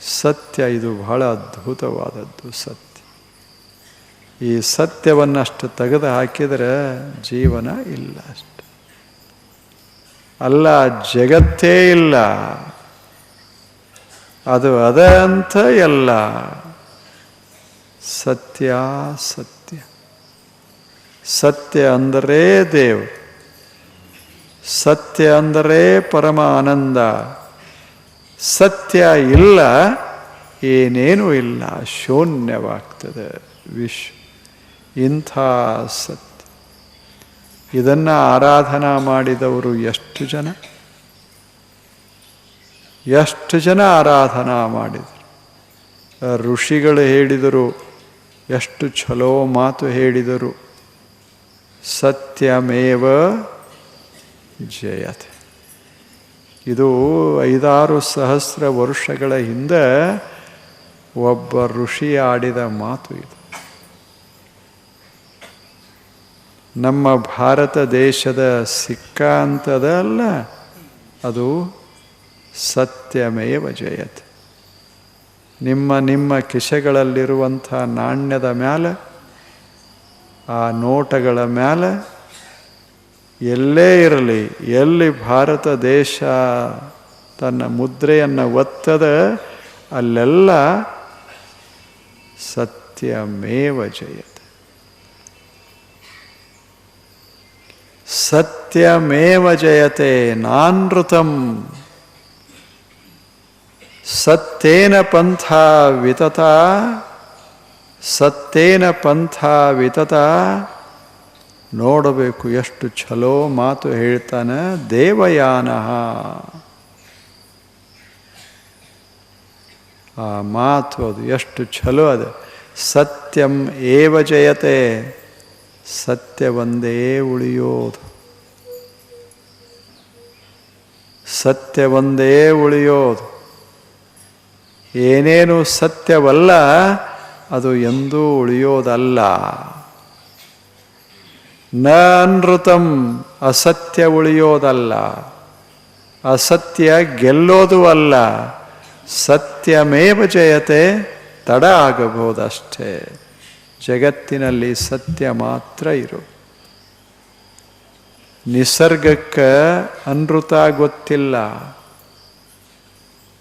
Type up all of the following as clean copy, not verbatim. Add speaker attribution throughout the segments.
Speaker 1: ಸತ್ಯ ಇದು ಬಹಳ ಅದ್ಭುತವಾದದ್ದು. ಸತ್ಯ, ಈ ಸತ್ಯವನ್ನಷ್ಟು ತೆಗೆದು ಹಾಕಿದರೆ ಜೀವನ ಇಲ್ಲ ಅಷ್ಟೆ. ಅಲ್ಲ, ಜಗತ್ತೇ ಇಲ್ಲ, ಅದು ಅದ ಅಂತ ಎಲ್ಲ. ಸತ್ಯ ಸತ್ಯ ಸತ್ಯ ಅಂದರೆ ದೇವ್, ಸತ್ಯ ಅಂದರೆ ಪರಮ ಆನಂದ. ಸತ್ಯ ಇಲ್ಲ, ಏನೇನೂ ಇಲ್ಲ, ಶೂನ್ಯವಾಗ್ತದೆ ವಿಶ್ವ. ಇಂಥ ಸತ್ಯ, ಇದನ್ನು ಆರಾಧನಾ ಮಾಡಿದವರು ಎಷ್ಟು ಜನ, ಎಷ್ಟು ಜನ ಆರಾಧನಾ ಮಾಡಿದರು. ಋಷಿಗಳು ಹೇಳಿದರು, ಎಷ್ಟು ಛಲೋ ಮಾತು ಹೇಳಿದರು. ಸತ್ಯಮೇವ ಜಯತೆ. ಇದು 5-6 ಸಹಸ್ರ ವರ್ಷಗಳ ಹಿಂದೆ ಒಬ್ಬ ಋಷಿ ಆಡಿದ ಮಾತು ಇದು. ನಮ್ಮ ಭಾರತ ದೇಶದ ಸಿಕ್ಕ ಅಂತದಲ್ಲ, ಅದು ಸತ್ಯಮೇವ ಜಯತೆ. ನಿಮ್ಮ ಕಿಸೆಗಳಲ್ಲಿರುವಂಥ ನಾಣ್ಯದ ಮೇಲೆ, ಆ ನೋಟಗಳ ಮೇಲೆ, ಎಲ್ಲೇ ಇರಲಿ, ಎಲ್ಲಿ ಭಾರತ ದೇಶ ತನ್ನ ಮುದ್ರೆಯನ್ನು ಒತ್ತದ ಅಲ್ಲೆಲ್ಲ ಸತ್ಯಮೇವ ಜಯತೆ. ಸತ್ಯಮೇವ ಜಯತೆ ನಾನೃತಂ. ಸತ್ಯೇನ ಪಂಥ ವಿತತ, ಸತ್ಯೇನ ಪಂಥ ವಿತತ. ನೋಡಬೇಕು ಎಷ್ಟು ಛಲೋ ಮಾತು ಹೇಳ್ತಾನೆ ದೇವಯಾನ. ಆ ಮಾತು ಅದು ಎಷ್ಟು ಛಲೋ ಅದು. ಸತ್ಯಂ ಏವ ಜಯತೆ. ಸತ್ಯವೊಂದೇ ಉಳಿಯೋದು, ಸತ್ಯವೊಂದೇ ಉಳಿಯೋದು. ಏನೇನು ಸತ್ಯವಲ್ಲ ಅದು ಎಂದೂ ಉಳಿಯೋದಲ್ಲ. ನ ಅನೃತಂ, ಅಸತ್ಯ ಉಳಿಯೋದಲ್ಲ, ಅಸತ್ಯ ಗೆಲ್ಲೋದು ಅಲ್ಲ. ಸತ್ಯಮೇವ ಜಯತೆ, ತಡ ಆಗಬಹುದಷ್ಟೇ. ಜಗತ್ತಿನಲ್ಲಿ ಸತ್ಯ ಮಾತ್ರ ಇರು. ನಿಸರ್ಗಕ್ಕೆ ಅನೃತ ಗೊತ್ತಿಲ್ಲ,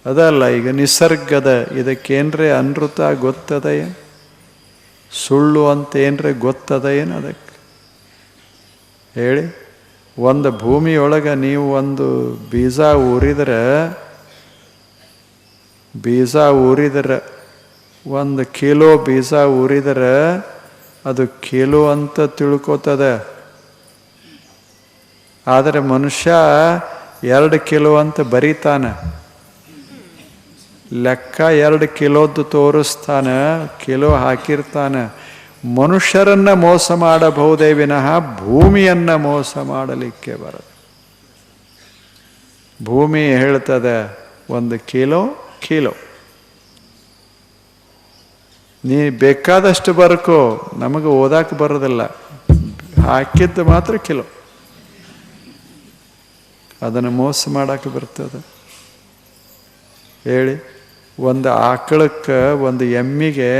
Speaker 1: ಅದಲ್ಲ. ಈಗ ನಿಸರ್ಗದ ಇದಕ್ಕೇನ್ರೆ ಅನೃತ ಗೊತ್ತದ ಏನು, ಸುಳ್ಳು ಅಂತ ಏನ್ರೆ ಗೊತ್ತದ ಏನು ಅದಕ್ಕೆ ಹೇಳಿ. ಒಂದು ಭೂಮಿಯೊಳಗೆ ನೀವು ಒಂದು ಬೀಜ ಊರಿದ್ರೆ 1 ಕಿಲೋ ಬೀಜ ಊರಿದರೆ ಅದು ಕಿಲೋ ಅಂತ ತಿಳ್ಕೊತದೆ. ಆದರೆ ಮನುಷ್ಯ 2 ಕಿಲೋ ಅಂತ ಬರೀತಾನೆ, ಲೆಕ್ಕ 2 ಕಿಲೋದ್ದು ತೋರಿಸ್ತಾನೆ, ಕಿಲೋ ಹಾಕಿರ್ತಾನೆ. ಮನುಷ್ಯರನ್ನು ಮೋಸ ಮಾಡಬಹುದೇ ವಿನಃ ಭೂಮಿಯನ್ನು ಮೋಸ ಮಾಡಲಿಕ್ಕೆ ಬರದು. ಭೂಮಿ ಹೇಳ್ತದೆ 1 ಕಿಲೋ. ನೀ ಬೇಕಾದಷ್ಟು ಬರ್ಕೋ, ನಮಗೆ ಓದಾಕ ಬರೋದಿಲ್ಲ, ಹಾಕಿದ್ದು ಮಾತ್ರ ಕಿಲೋ. ಅದನ್ನು ಮೋಸ ಮಾಡಕ್ಕೆ ಬರ್ತದೆ ಹೇಳಿ. ಒಂದು ಆಕಳಕ್ಕೆ, ಒಂದು ಎಮ್ಮಿಗೆ,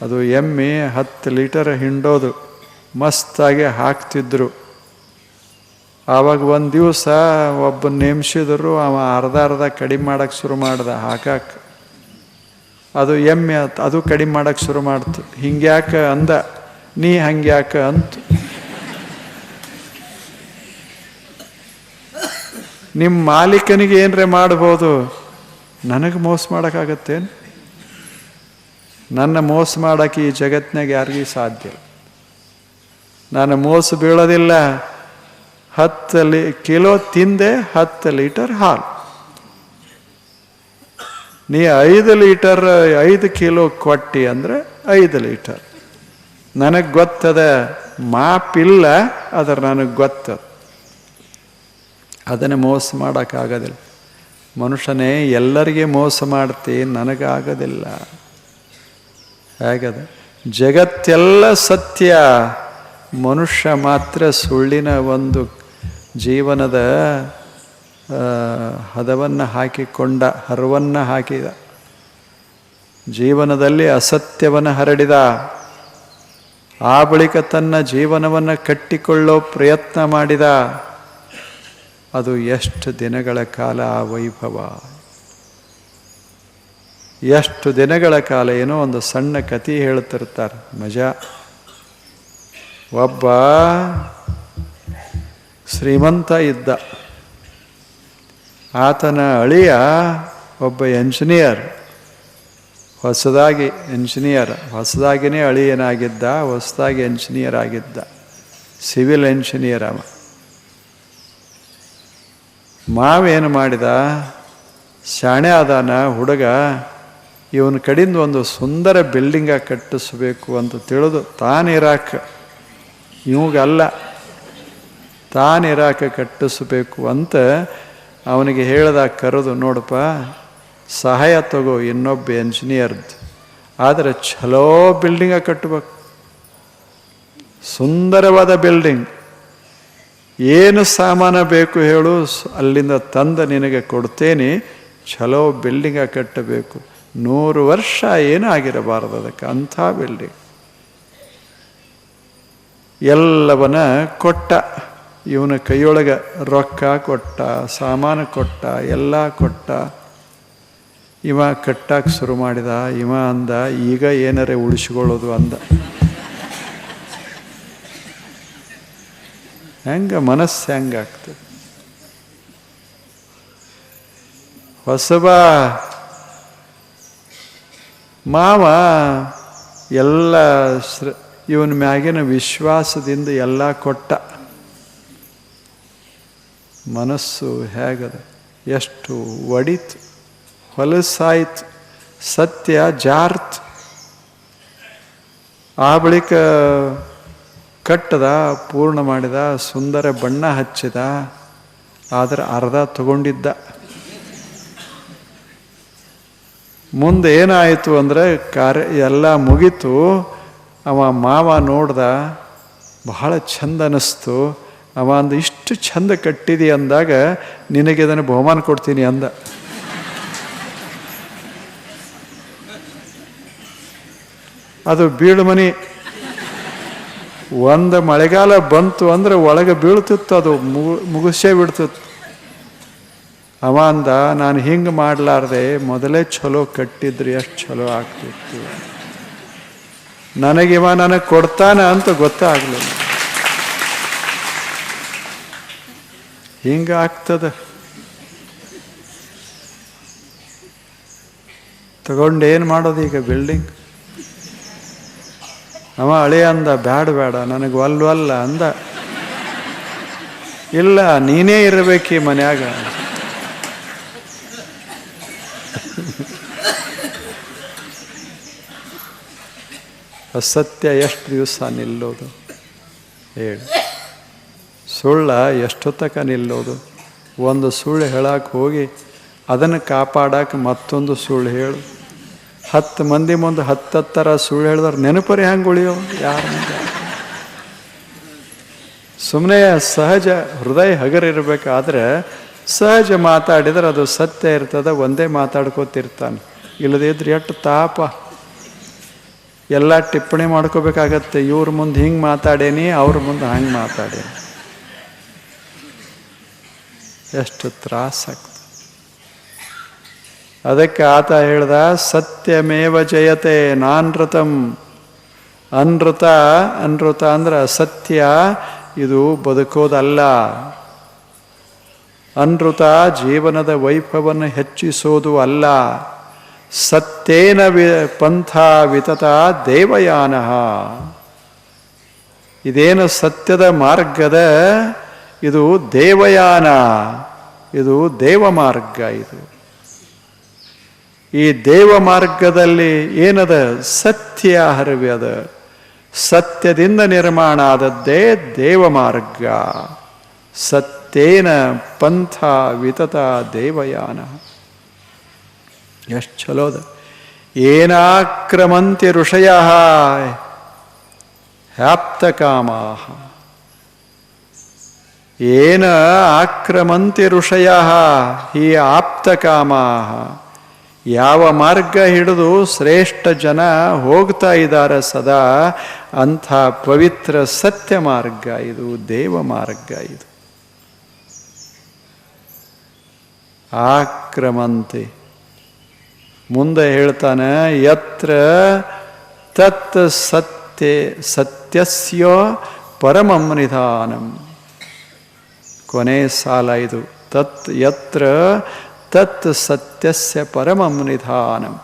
Speaker 1: ಅದು ಎಮ್ಮೆ 10 ಲೀಟರ್ ಹಿಂಡೋದು ಮಸ್ತಾಗಿ ಹಾಕ್ತಿದ್ರು. ಆವಾಗ ಒಂದು ದಿವಸ ಒಬ್ಬ ನೇಮಿಸಿದ್ರು, ಅವ ಅರ್ಧ ಕಡಿಮೆ ಮಾಡಕ್ಕೆ ಶುರು ಮಾಡ್ದ ಹಾಕಕ್ಕೆ. ಅದು ಎಮ್ಮೆ ಅದು ಕಡಿಮೆ ಮಾಡಕ್ಕೆ ಶುರು ಮಾಡ್ತು. ಹಿಂಗ್ಯಾಕ ಅಂದ, ನೀ ಹಂಗ್ಯಾಕ ಅಂತ. ನಿಮ್ಮ ಮಾಲೀಕನಿಗೆ ಏನರೇ ಮಾಡ್ಬೋದು, ನನಗೆ ಮೋಸ ಮಾಡೋಕ್ಕಾಗತ್ತೇನು? ನನ್ನ ಮೋಸ ಮಾಡೋಕ್ಕೆ ಈ ಜಗತ್ತಿನಾಗ ಯಾರಿಗೂ ಸಾಧ್ಯ ಇಲ್ಲ. ನಾನು ಮೋಸ ಬೀಳೋದಿಲ್ಲ. 10 ಕಿಲೋ ತಿಂದೆ, 10 ಲೀಟರ್ ಹಾಲು. ನೀ 5 ಕಿಲೋ ಕೊಟ್ಟಿ ಅಂದರೆ 5 ಲೀಟರ್. ನನಗೆ ಗೊತ್ತದ, ಮಾಪಿಲ್ಲ, ಆದರೆ ನನಗೆ ಗೊತ್ತದ. ಅದನ್ನು ಮೋಸ ಮಾಡೋಕ್ಕಾಗೋದಿಲ್ಲ. ಮನುಷ್ಯನೇ ಎಲ್ಲರಿಗೆ ಮೋಸ ಮಾಡ್ತಿ, ನನಗಾಗೋದಿಲ್ಲ. ಹೇಗದ? ಜಗತ್ತೆಲ್ಲ ಸತ್ಯ, ಮನುಷ್ಯ ಮಾತ್ರ ಸುಳ್ಳಿನ ಒಂದು ಜೀವನದ ಹದವನ್ನು ಹಾಕಿಕೊಂಡ, ಹರವನ್ನು ಹಾಕಿದ. ಜೀವನದಲ್ಲಿ ಅಸತ್ಯವನ್ನು ಹರಡಿದ. ಆ ಬಳಿಕ ತನ್ನ ಜೀವನವನ್ನು ಕಟ್ಟಿಕೊಳ್ಳೋ ಪ್ರಯತ್ನ ಮಾಡಿದ. ಅದು ಎಷ್ಟು ದಿನಗಳ ಕಾಲ ಆ ವೈಭವ, ಎಷ್ಟು ದಿನಗಳ ಕಾಲ. ಏನೋ ಒಂದು ಸಣ್ಣ ಕಥೆ ಹೇಳ್ತಿರ್ತಾರೆ, ಮಜಾ. ಒಬ್ಬ ಶ್ರೀಮಂತ ಇದ್ದ. ಆತನ ಅಳಿಯ ಒಬ್ಬ ಎಂಜಿನಿಯರ್, ಹೊಸದಾಗಿನೇ ಅಳಿಯನಾಗಿದ್ದ, ಹೊಸದಾಗಿ ಎಂಜಿನಿಯರ್ ಆಗಿದ್ದ, ಸಿವಿಲ್ ಎಂಜಿನಿಯರ್ ಅವ. ಮಾವೇನು ಮಾಡಿದ, ಶಾಣೆ ಆದಾನ ಹುಡುಗ, ಇವನ ಕಡೆಯಿಂದ ಒಂದು ಸುಂದರ ಬಿಲ್ಡಿಂಗ ಕಟ್ಟಿಸಬೇಕು ಅಂತ ತಿಳಿದು ತಾನಿರಾಕ, ಇವಾಗಲ್ಲ ತಾನಿರಾಕ ಕಟ್ಟಿಸಬೇಕು ಅಂತ ಅವನಿಗೆ ಹೇಳ್ದ. ಕರೆದು, ನೋಡಪ್ಪ ಸಹಾಯ ತಗೋ ಇನ್ನೊಬ್ಬ ಎಂಜಿನಿಯರ್ದು, ಆದರೆ ಛಲೋ ಬಿಲ್ಡಿಂಗ ಕಟ್ಟಬೇಕು, ಸುಂದರವಾದ ಬಿಲ್ಡಿಂಗ್. ಏನು ಸಾಮಾನ ಬೇಕು ಹೇಳು, ಅಲ್ಲಿಂದ ತಂದು ನಿನಗೆ ಕೊಡ್ತೇನೆ, ಛಲೋ ಬಿಲ್ಡಿಂಗ ಕಟ್ಟಬೇಕು. 100 ವರ್ಷ ಏನೂ ಆಗಿರಬಾರದು ಅದಕ್ಕೆ, ಅಂಥ ಬಿಲ್ಡಿಂಗ್. ಎಲ್ಲವನ್ನ ಕೊಟ್ಟ. ಇವನ ಕೈಯೊಳಗೆ ರೊಕ್ಕ ಕೊಟ್ಟ, ಸಾಮಾನು ಕೊಟ್ಟ, ಎಲ್ಲ ಕೊಟ್ಟ. ಇವ ಕಟ್ಟಕ್ಕೆ ಶುರು ಮಾಡಿದ. ಇವ ಅಂದ, ಈಗ ಏನಾರೇ ಉಳಿಸ್ಕೊಳ್ಳೋದು ಅಂದ. ಮನಸ್ಸು ಹೆಂಗಾಗ್ತದೆ? ಹೊಸಬ ಮಾವ ಎಲ್ಲ ಇವನ ಮ್ಯಾಗಿನ ವಿಶ್ವಾಸದಿಂದ ಎಲ್ಲ ಕೊಟ್ಟ. ಮನಸ್ಸು ಹೇಗದ, ಎಷ್ಟು ಒಡಿತು, ಹೊಲಸಾಯ್ತು, ಸತ್ಯ ಜಾರ್ತ್. ಆ ಬಳಿಕ ಕಟ್ಟದ, ಪೂರ್ಣ ಮಾಡಿದ, ಸುಂದರ ಬಣ್ಣ ಹಚ್ಚಿದ. ಆದರೆ ಅರ್ಧ ತಗೊಂಡಿದ್ದ. ಮುಂದೆ ಏನಾಯಿತು ಅಂದರೆ ಕಾರ್ಯ ಎಲ್ಲ ಮುಗೀತು. ಅವ ಮಾವ ನೋಡ್ದ, ಬಹಳ ಚಂದ ಅನ್ನಿಸ್ತು. ಅವ ಅಂದ, ಇಷ್ಟು ಚಂದ ಕಟ್ಟಿದಿ ಅಂದಾಗ ನಿನಗೆ ಇದನ್ನು ಬಹುಮಾನ ಕೊಡ್ತೀನಿ ಅಂದ. ಅದು ಬೀಳು ಮನಿ. ಒಂದು ಮಳೆಗಾಲ ಬಂತು ಅಂದ್ರೆ ಒಳಗೆ ಬೀಳ್ತಿತ್ತು, ಅದು ಮುಗಿಸೇ ಬಿಡ್ತಿತ್ತು. ಅವ ಅಂದ, ನಾನು ಹಿಂಗೆ ಮಾಡಲಾರ್ದೆ ಮೊದಲೇ ಚಲೋ ಕಟ್ಟಿದ್ರೆ ಎಷ್ಟು ಚಲೋ ಆಗ್ತಿತ್ತು. ನನಗೆ ಕೊಡ್ತಾನ ಅಂತ ಗೊತ್ತಾಗಲಿಲ್ಲ. ಹಿಂಗೆ ಆಗ್ತದ. ತಗೊಂಡು ಏನು ಮಾಡೋದು ಈಗ ಬಿಲ್ಡಿಂಗ್? ಅವ ಹಳೆ ಅಂದ, ಬೇಡ ನನಗೆ ಒಲ್ವಲ್ಲ ಅಂದ. ಇಲ್ಲ, ನೀನೇ ಇರಬೇಕು ಈ ಮನ್ಯಾಗ. ಅಸತ್ಯ ಎಷ್ಟು ದಿವಸ ನಿಲ್ಲೋದು ಹೇಳಿ? ಸುಳ್ಳ ಎಷ್ಟೊತ್ತಕ ನಿಲ್ಲೋದು? ಒಂದು ಸುಳ್ಳು ಹೇಳಕ್ಕೆ ಹೋಗಿ ಅದನ್ನು ಕಾಪಾಡಕ್ಕೆ ಮತ್ತೊಂದು ಸುಳ್ಳು ಹೇಳು. 10 ಮಂದಿ ಮುಂದೆ 10 ಥರ ಸುಳ್ಳು ಹೇಳಿದ್ರೆ ನೆನಪರಿ ಹೆಂಗೆ ಉಳಿಯೋ? ಯಾರ ಸುಮ್ಮನೆ ಸಹಜ ಹೃದಯ ಹಗರಿರಬೇಕಾದ್ರೆ ಸಹಜ ಮಾತಾಡಿದ್ರೆ ಅದು ಸತ್ಯ ಇರ್ತದೆ. ಒಂದೇ ಮಾತಾಡ್ಕೋತಿರ್ತಾನೆ. ಇಲ್ಲದಿದ್ರೆ ಎಷ್ಟು ತಾಪ. ಎಲ್ಲ ಟಿಪ್ಪಣಿ ಮಾಡ್ಕೋಬೇಕಾಗತ್ತೆ. ಇವ್ರ ಮುಂದೆ ಹಿಂಗೆ ಮಾತಾಡೇನಿ, ಅವ್ರ ಮುಂದೆ ಹಂಗೆ ಮಾತಾಡೇನಿ. ಎಷ್ಟು ತ್ರಾಸಾಗ್ತದೆ. ಅದಕ್ಕೆ ಆತ ಹೇಳ್ದ, ಸತ್ಯಮೇವ ಜಯತೆ ನಾನೃತಂ. ಅನೃತ ಅಂದ್ರೆ ಅಸತ್ಯ, ಇದು ಬದುಕೋದಲ್ಲ. ಅನೃತ ಜೀವನದ ವೈಭವವನ್ನು ಹೆಚ್ಚಿಸೋದು ಅಲ್ಲ. ಸತ್ಯೇನ ಪಂಥ ವಿತತ ದೇವಯಾನ. ಇದೇನು ಸತ್ಯದ ಮಾರ್ಗದ, ಇದು ದೇವಯಾನ, ಇದು ದೇವ ಮಾರ್ಗ. ಇದು ಈ ದೇವ ಮಾರ್ಗದಲ್ಲಿ ಏನದ? ಸತ್ಯ ಹರವ್ಯದ. ಸತ್ಯದಿಂದ ನಿರ್ಮಾಣ ಆದದ್ದೇ ದೇವ ಮಾರ್ಗ. ಸತ್ಯೇನ ಪಂಥ ವಿತತ ದೇವಯಾನ. ಎಷ್ಟು ಚಲೋದ. ಏನಾಕ್ರಮಂತಿ ಋಷಯ ಹ್ಯಾಪ್ತಕಾಮಾ. ಏನ ಆಕ್ರಮಂತಿ ಋಷಯ ಹಿ ಆಪ್ತಕಾಮಾ. ಯಾವ ಮಾರ್ಗ ಹಿಡಿದು ಶ್ರೇಷ್ಠ ಜನ ಹೋಗ್ತಾ ಇದ್ದಾರೆ ಸದಾ, ಅಂಥ ಪವಿತ್ರ ಸತ್ಯ ಮಾರ್ಗ ಇದು, ದೇವ ಮಾರ್ಗ ಇದು. ಆಕ್ರಮಂತೆ ಮುಂದೆ ಹೇಳ್ತಾನೆ, ಯತ್ರ ತತ್ ಸತ್ಯಸ್ಯ ಪರಮಂ ನಿಧಾನಂ. ಕೊನೆ ಸಾಲ ಇದು. ಯತ್ರ ತತ್ ಸತ್ಯಸ್ಯ ಪರಮಂ ನಿಧಾನಂ.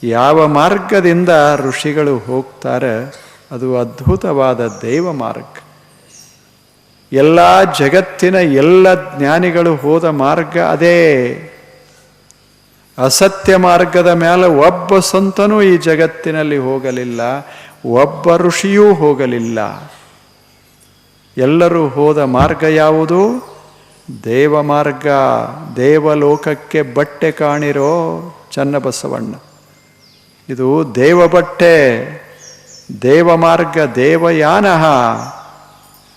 Speaker 1: ಯಾವ ಮಾರ್ಗದಿಂದ ಋಷಿಗಳು ಹೋಗ್ತಾರೆ ಅದು ಅದ್ಭುತವಾದ ದೇವ ಮಾರ್ಗ. ಎಲ್ಲ ಜಗತ್ತಿನ ಎಲ್ಲ ಜ್ಞಾನಿಗಳು ಹೋದ ಮಾರ್ಗ ಅದೇ. ಅಸತ್ಯ ಮಾರ್ಗದ ಮೇಲೆ ಒಬ್ಬ ಸಂತನೂ ಈ ಜಗತ್ತಿನಲ್ಲಿ ಹೋಗಲಿಲ್ಲ, ಒಬ್ಬ ಋಷಿಯೂ ಹೋಗಲಿಲ್ಲ. ಎಲ್ಲರೂ ಹೋದ ಮಾರ್ಗ ಯಾವುದು? ದೇವ ಮಾರ್ಗ. ದೇವಲೋಕಕ್ಕೆ ಬಟ್ಟೆ ಕಾಣಿರೋ ಚನ್ನಬಸವಣ್ಣ. ಇದು ದೇವ ಬಟ್ಟೆ, ದೇವ ಮಾರ್ಗ, ದೇವಯಾನ.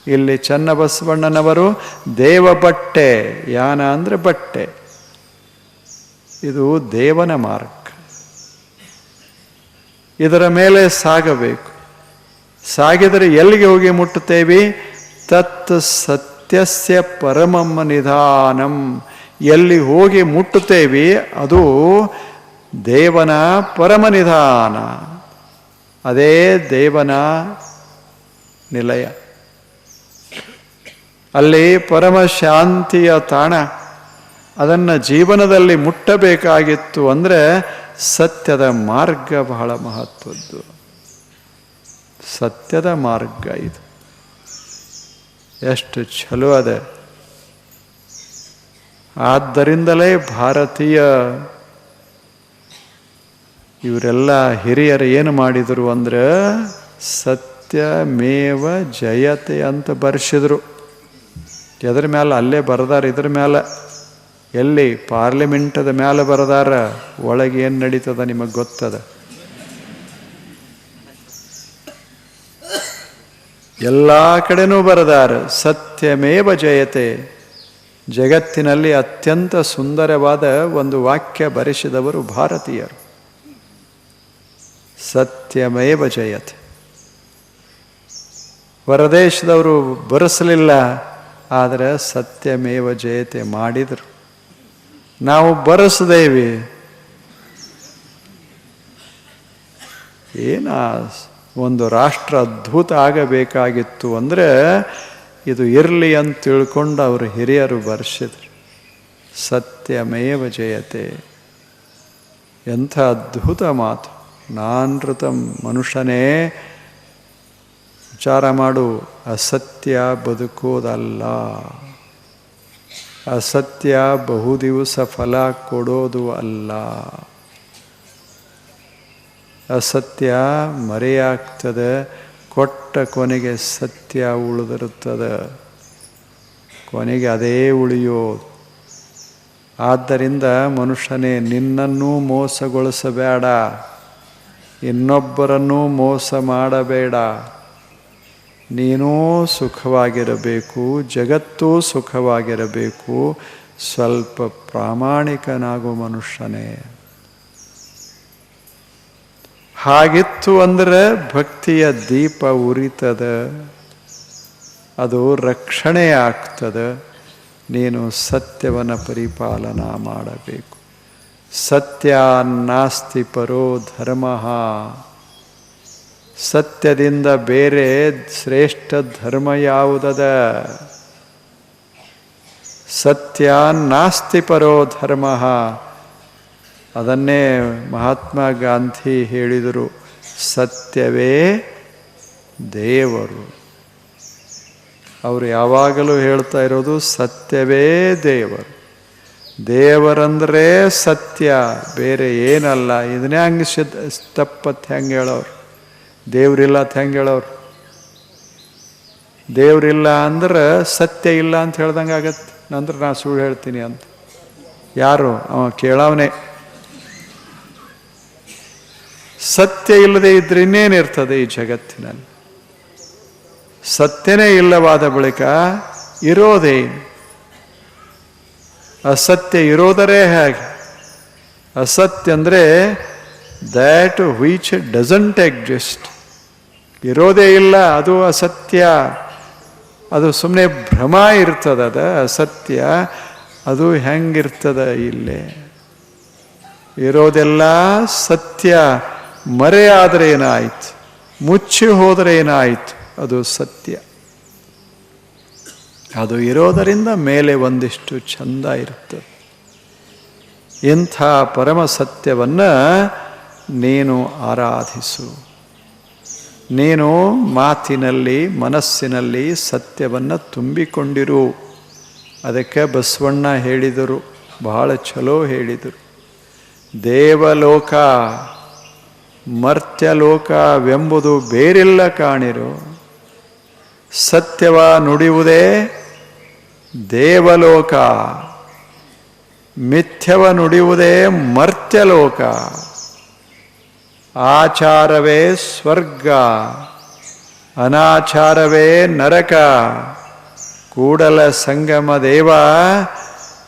Speaker 1: ಇಲ್ಲಿ ಚನ್ನಬಸವಣ್ಣನವರು ದೇವ ಬಟ್ಟೆ, ಯಾನ ಅಂದರೆ ಬಟ್ಟೆ. ಇದು ದೇವನ ಮಾರ್ಗ. ಇದರ ಮೇಲೆ ಸಾಗಬೇಕು. ಸಾಗಿದರೆ ಎಲ್ಲಿಗೆ ಹೋಗಿ ಮುಟ್ಟುತ್ತೇವೆ? ತತ್ ಸತ್ಯಸ್ಯ ಪರಮಂ ನಿಧಾನಂ. ಎಲ್ಲಿ ಹೋಗಿ ಮುಟ್ಟುತ್ತೇವೆ ಅದು ದೇವನ ಪರಮ ನಿಧಾನ, ಅದೇ ದೇವನ ನಿಲಯ. ಅಲ್ಲಿ ಪರಮ ಶಾಂತಿಯ ತಾಣ. ಅದನ್ನು ಜೀವನದಲ್ಲಿ ಮುಟ್ಟಬೇಕಾಗಿತ್ತು ಅಂದರೆ ಸತ್ಯದ ಮಾರ್ಗ ಬಹಳ ಮಹತ್ವದ್ದು. ಸತ್ಯದ ಮಾರ್ಗ ಇದು ಎಷ್ಟು ಚಲೋ ಅದ. ಆದ್ದರಿಂದಲೇ ಭಾರತೀಯ ಇವರೆಲ್ಲ ಹಿರಿಯರು ಏನು ಮಾಡಿದರು ಅಂದರೆ ಸತ್ಯಮೇವ ಜಯತೆ ಅಂತ ಬರ್ಸಿದ್ರು. ಎದ್ರ ಮೇಲೆ? ಅಲ್ಲೇ ಬರೆದಾರ. ಇದ್ರ ಮೇಲೆ ಎಲ್ಲಿ? ಪಾರ್ಲಿಮೆಂಟದ ಮೇಲೆ ಬರೆದಾರ. ಒಳಗೆ ಏನು ನಡೀತದ ನಿಮಗೆ ಗೊತ್ತದ. ಎಲ್ಲ ಕಡೆನೂ ಬರೆದಾರ ಸತ್ಯಮೇವ ಜಯತೆ. ಜಗತ್ತಿನಲ್ಲಿ ಅತ್ಯಂತ ಸುಂದರವಾದ ಒಂದು ವಾಕ್ಯ ಬರೆಸಿದವರು ಭಾರತೀಯರು. ಸತ್ಯಮೇವ ಜಯತೆ. ಹೊರದೇಶದವರು ಬರೆಸಲಿಲ್ಲ, ಆದರೆ ಸತ್ಯಮೇವ ಜಯತೆ ಮಾಡಿದರು. ನಾವು ಬರೆಸದೇವಿ. ಏನ ಒಂದು ರಾಷ್ಟ್ರ ಅದ್ಭುತ ಆಗಬೇಕಾಗಿತ್ತು ಅಂದರೆ ಇದು ಇರಲಿ ಅಂತ ತಿಳ್ಕೊಂಡು ಅವರು ಹಿರಿಯರು ಬರೆಸಿದ್ರು. ಸತ್ಯಮೇವ ಜಯತೆ. ಎಂಥ ಅದ್ಭುತ ಮಾತು. ನಾನೃತಂ. ಮನುಷ್ಯನೇ ವಿಚಾರ ಮಾಡು. ಅಸತ್ಯ ಬದುಕೋದಲ್ಲ. ಅಸತ್ಯ ಬಹು ದಿವಸ ಫಲ ಕೊಡೋದು ಅಲ್ಲ. ಅಸತ್ಯ ಮರೆಯಾಗ್ತದೆ, ಕೊಟ್ಟ ಕೊನೆಗೆ ಸತ್ಯ ಉಳಿದಿರುತ್ತದೆ. ಕೊನೆಗೆ ಅದೇ ಉಳಿಯೋದು. ಆದ್ದರಿಂದ ಮನುಷ್ಯನೇ ನಿನ್ನನ್ನೂ ಮೋಸಗೊಳಿಸಬೇಡ, ಇನ್ನೊಬ್ಬರನ್ನೂ ಮೋಸ ಮಾಡಬೇಡ. ನೀನೂ ಸುಖವಾಗಿರಬೇಕು, ಜಗತ್ತೂ ಸುಖವಾಗಿರಬೇಕು. ಸ್ವಲ್ಪ ಪ್ರಾಮಾಣಿಕನಾಗೋ ಮನುಷ್ಯನೇ. ಹಾಗಿತ್ತು ಅಂದರೆ ಭಕ್ತಿಯ ದೀಪ ಉರಿತದ, ಅದು ರಕ್ಷಣೆ ಆಗ್ತದೆ. ನೀನು ಸತ್ಯವನ್ನು ಪರಿಪಾಲನಾ ಮಾಡಬೇಕು. ಸತ್ಯ ನಾಸ್ತಿ ಪರೋ ಧರ್ಮ. ಸತ್ಯದಿಂದ ಬೇರೆ ಶ್ರೇಷ್ಠ ಧರ್ಮ ಯಾವುದದ? ಸತ್ಯ ನಾಸ್ತಿ ಪರೋ ಧರ್ಮ. ಅದನ್ನೇ ಮಹಾತ್ಮ ಗಾಂಧಿ ಹೇಳಿದರು. ಸತ್ಯವೇ ದೇವರು. ಅವರು ಯಾವಾಗಲೂ ಹೇಳ್ತಾ ಇರೋದು ಸತ್ಯವೇ ದೇವರು. ದೇವರಂದ್ರೆ ಸತ್ಯ, ಬೇರೆ ಏನಲ್ಲ. ಇದನ್ನೇ ಹಂಗೆ ತಪ್ಪತ್ತು ಹೆಂಗೆ ಹೇಳೋರು? ದೇವ್ರಿಲ್ಲ ಅಂತ ಹೆಂಗೆ ಹೇಳೋರು? ದೇವ್ರಿಲ್ಲ ಅಂದ್ರೆ ಸತ್ಯ ಇಲ್ಲ ಅಂತ ಹೇಳ್ದಂಗೆ ಆಗತ್ತೆ. ನಂತರ ನಾನು ಸುಳ್ಳು ಹೇಳ್ತೀನಿ ಅಂತ. ಯಾರು? ಅವ ಕೇಳವನೇ. ಸತ್ಯ ಇಲ್ಲದೆ ಇದ್ರೆ ಇನ್ನೇನಿರ್ತದೆ ಈ ಜಗತ್ತಿನಲ್ಲಿ? ಸತ್ಯನೇ ಇಲ್ಲವಾದ ಬಳಿಕ ಇರೋದೇನು? ಅಸತ್ಯ ಇರೋದರೇ ಹೇಗೆ? ಅಸತ್ಯ ಅಂದರೆ ದ್ಯಾಟ್ ವಿಚ್ ಡಸಂಟ್ ಎಕ್ಸಿಸ್ಟ್, ಇರೋದೇ ಇಲ್ಲ, ಅದು ಅಸತ್ಯ. ಅದು ಸುಮ್ಮನೆ ಭ್ರಮ ಇರ್ತದ ಅಸತ್ಯ. ಅದು ಹೆಂಗಿರ್ತದ ಇಲ್ಲೇ ಇರೋದೆಲ್ಲ ಸತ್ಯ. ಮರೆಯಾದರೆ ಏನಾಯ್ತು, ಮುಚ್ಚಿ ಹೋದರೆ ಏನಾಯ್ತು, ಅದು ಸತ್ಯ. ಅದು ಇರೋದರಿಂದ ಮೇಲೆ ಒಂದಿಷ್ಟು ಚಂದ ಇರ್ತದೆ. ಇಂಥ ಪರಮ ಸತ್ಯವನ್ನು ನೀನು ಆರಾಧಿಸು. ನೀನು ಮಾತಿನಲ್ಲಿ ಮನಸ್ಸಿನಲ್ಲಿ ಸತ್ಯವನ್ನು ತುಂಬಿಕೊಂಡಿರು. ಅದಕ್ಕೆ ಬಸವಣ್ಣ ಹೇಳಿದರು, ಬಹಳ ಚಲೋ ಹೇಳಿದರು. ದೇವಲೋಕ ಮರ್ತ್ಯಲೋಕವೆಂಬುದು ಬೇರೆಲ್ಲ ಕಾಣಿರು, ಸತ್ಯವ ನುಡಿಯುವುದೇ ದೇವಲೋಕ, ಮಿಥ್ಯವ ನುಡಿಯುವುದೇ ಮರ್ತ್ಯಲೋಕ. ಆಚಾರವೇ ಸ್ವರ್ಗ, ಅನಾಚಾರವೇ ನರಕ. ಕೂಡಲ ಸಂಗಮ ದೇವ,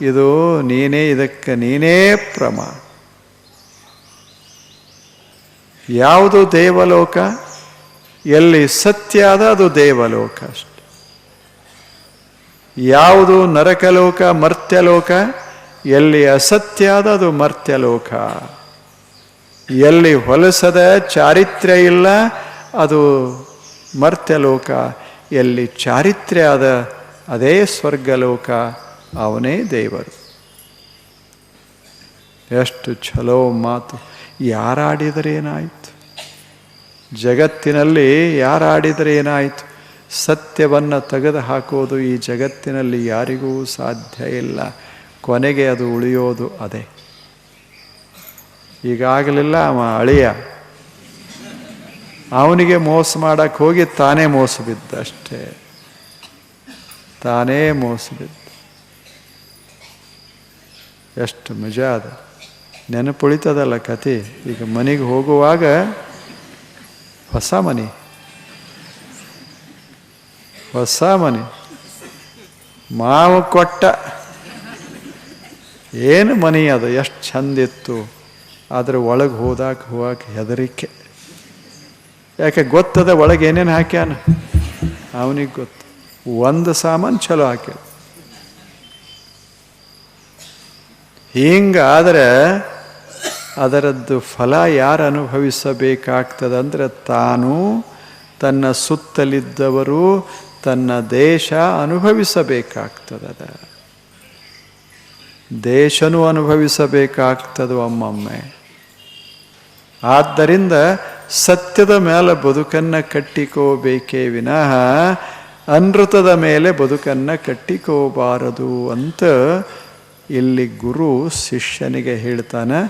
Speaker 1: ಇದು ನೀನೇ, ಇದಕ್ಕೆ ನೀನೇ ಪ್ರಮಾಣ. ಯಾವುದು ದೇವಲೋಕ? ಎಲ್ಲಿ ಸತ್ಯ ಅದ ಅದು ದೇವಲೋಕ ಅಷ್ಟೆ. ಯಾವುದು ನರಕಲೋಕ ಮರ್ತ್ಯಲೋಕ? ಎಲ್ಲಿ ಅಸತ್ಯ ಅದ ಅದು ಮರ್ತ್ಯಲೋಕ. ಎಲ್ಲಿ ಹೊಲಸದ ಚಾರಿತ್ರ್ಯ ಇಲ್ಲ ಅದು ಮರ್ತ್ಯಲೋಕ. ಎಲ್ಲಿ ಚಾರಿತ್ರ್ಯ ಅದ ಅದೇ ಸ್ವರ್ಗಲೋಕ, ಅವನೇ ದೇವರು. ಎಷ್ಟು ಛಲೋ ಮಾತು. ಯಾರಾಡಿದರೆ ಏನಾಯಿತು? ಜಗತ್ತಿನಲ್ಲಿ ಯಾರಾಡಿದರೆ ಏನಾಯಿತು? ಸತ್ಯವನ್ನು ತೆಗೆದು ಹಾಕೋದು ಈ ಜಗತ್ತಿನಲ್ಲಿ ಯಾರಿಗೂ ಸಾಧ್ಯ ಇಲ್ಲ. ಕೊನೆಗೆ ಅದು ಉಳಿಯೋದು ಅದೇ. ಈಗಾಗಲಿಲ್ಲ ಅವ ಅಳಿಯ, ಅವನಿಗೆ ಮೋಸ ಮಾಡಕ್ಕೆ ಹೋಗಿ ತಾನೇ ಮೋಸ ಬಿದ್ದ ಅಷ್ಟೇ. ತಾನೇ ಮೋಸ ಬಿದ್ದ. ಎಷ್ಟು ಮಜಾ ಅದ. ನೆನಪುಳಿತದಲ್ಲ ಕತೆ. ಈಗ ಮನೆಗೆ ಹೋಗುವಾಗ ಹೊಸ ಮನೆ, ಹೊಸ ಮನೆ ಮಾವ ಕೊಟ್ಟ ಏನು ಮನೆ ಅದು, ಎಷ್ಟು ಚಂದಿತ್ತು. ಆದರೆ ಒಳಗೆ ಹೋಗಕ್ಕೆ ಹೆದರಿಕೆ. ಯಾಕೆ ಗೊತ್ತದ ಒಳಗೆ ಏನೇನು ಹಾಕ್ಯಾನ ಅವನಿಗೆ ಗೊತ್ತು. ಒಂದು ಸಾಮಾನು ಚಲೋ ಹಾಕ್ಯಾನ. ಹಿಂಗಾದರೆ ಅದರದ್ದು ಫಲ ಯಾರು ಅನುಭವಿಸಬೇಕಾಗ್ತದಂದ್ರೆ ತಾನು, ತನ್ನ ಸುತ್ತಲಿದ್ದವರು, ತನ್ನ ದೇಶ ಅನುಭವಿಸಬೇಕಾಗ್ತದ. ದೇಶನೂ ಅನುಭವಿಸಬೇಕಾಗ್ತದೆ ಒಮ್ಮೊಮ್ಮೆ. ಆದ್ದರಿಂದ ಸತ್ಯದ ಮೇಲೆ ಬದುಕನ್ನು ಕಟ್ಟಿಕೋಬೇಕೇ ವಿನಃ ಅನೃತದ ಮೇಲೆ ಬದುಕನ್ನು ಕಟ್ಟಿಕೋಬಾರದು ಅಂತ ಇಲ್ಲಿ ಗುರು ಶಿಷ್ಯನಿಗೆ ಹೇಳ್ತಾನೆ.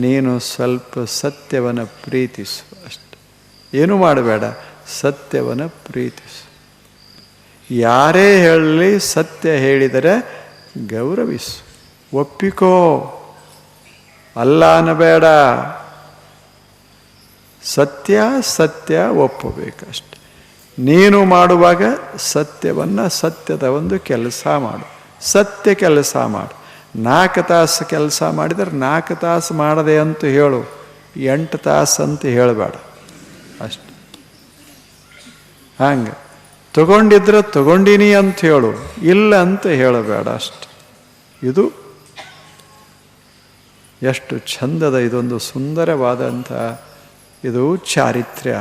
Speaker 1: ನೀನು ಸ್ವಲ್ಪ ಸತ್ಯವನ್ನು ಪ್ರೀತಿಸು ಅಷ್ಟೆ, ಏನು ಮಾಡಬೇಡ, ಸತ್ಯವನ್ನು ಪ್ರೀತಿಸು. ಯಾರೇ ಹೇಳಲಿ ಸತ್ಯ ಹೇಳಿದರೆ ಗೌರವಿಸು, ಒಪ್ಪಿಕೋ, ಅಲ್ಲ ಅನ್ನಬೇಡ. ಸತ್ಯ ಸತ್ಯ ಒಪ್ಪಬೇಕಷ್ಟೆ. ನೀನು ಮಾಡುವಾಗ ಸತ್ಯವನ್ನು, ಸತ್ಯದ ಒಂದು ಕೆಲಸ ಮಾಡು, ಸತ್ಯ ಕೆಲಸ ಮಾಡು. 4 ತಾಸು ಕೆಲಸ ಮಾಡಿದರೆ 4 ತಾಸು ಮಾಡದೆ ಅಂತ ಹೇಳು, 8 ತಾಸು ಅಂತ ಹೇಳಬೇಡ ಅಷ್ಟೆ. ಹಂಗೆ ತಗೊಂಡಿದ್ರೆ ತಗೊಂಡಿನಿ ಅಂತ ಹೇಳು, ಇಲ್ಲ ಅಂತ ಹೇಳಬೇಡ ಅಷ್ಟೆ. ಇದು ಎಷ್ಟು ಚಂದದ, ಇದೊಂದು ಸುಂದರವಾದಂಥ ಇದು ಚಾರಿತ್ರ್ಯ.